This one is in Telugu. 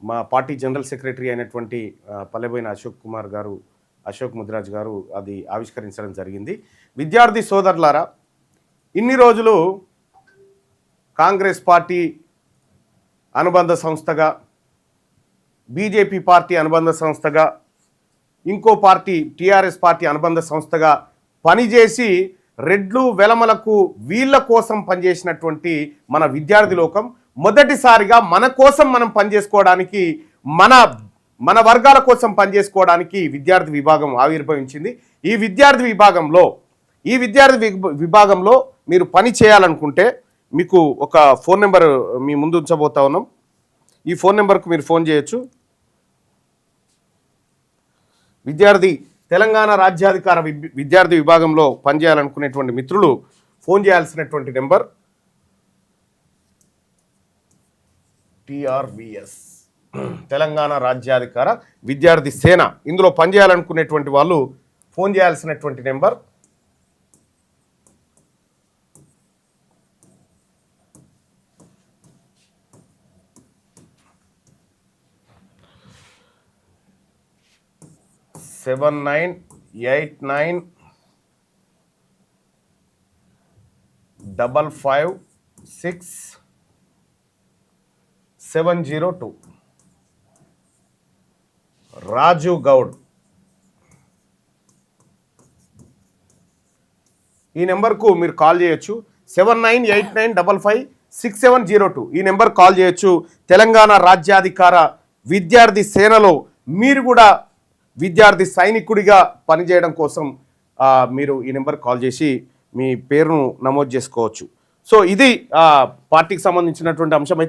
మా పార్టీ జనరల్ సెక్రటరీ అయినటువంటి పల్లెబోయిన అశోక్ ముదిరాజ్ గారు అది ఆవిష్కరించడం జరిగింది. విద్యార్థి సోదరులారా, ఇన్ని రోజులు కాంగ్రెస్ పార్టీ అనుబంధ సంస్థగా, బీజేపీ పార్టీ అనుబంధ సంస్థగా, ఇంకో పార్టీ టీఆర్ఎస్ పార్టీ అనుబంధ సంస్థగా పనిచేసి రెడ్లు వెలమలకు వీళ్ళ కోసం పనిచేసినటువంటి మన విద్యార్థి లోకం మొదటిసారిగా మన కోసం మనం పనిచేసుకోవడానికి, మన వర్గాల కోసం పనిచేసుకోవడానికి విద్యార్థి విభాగం ఆవిర్భవించింది. ఈ విద్యార్థి విభాగంలో మీరు పని చేయాలనుకుంటే మీకు ఒక ఫోన్ నెంబర్ మీ ముందు ఉంచబోతా ఉన్నాం. ఈ ఫోన్ నెంబర్కు మీరు ఫోన్ చేయొచ్చు. తెలంగాణ రాజ్యాధికార విద్యార్థి విభాగంలో పనిచేయాలనుకునేటువంటి మిత్రులు ఫోన్ చేయాల్సినటువంటి నెంబర్ TRVS, తెలంగాణ రాజ్యాధికార విద్యార్థి సేన. ఇందులో పనిచేయాలనుకునేటువంటి వాళ్ళు ఫోన్ చేయాల్సినటువంటి నెంబర్ 7989556702. రాజు గౌడ్. ఈ నెంబర్కు మీరు కాల్ చేయొచ్చు. 7989556702. ఈ నెంబర్ కాల్ చేయొచ్చు. తెలంగాణ రాజ్యాధికార విద్యార్థి సేనలో మీరు కూడా విద్యార్థి సైనికుడిగా పనిచేయడం కోసం మీరు ఈ నెంబర్ కాల్ చేసి మీ పేరును నమోదు చేసుకోవచ్చు. సో ఇది పార్టీకి సంబంధించినటువంటి అంశం.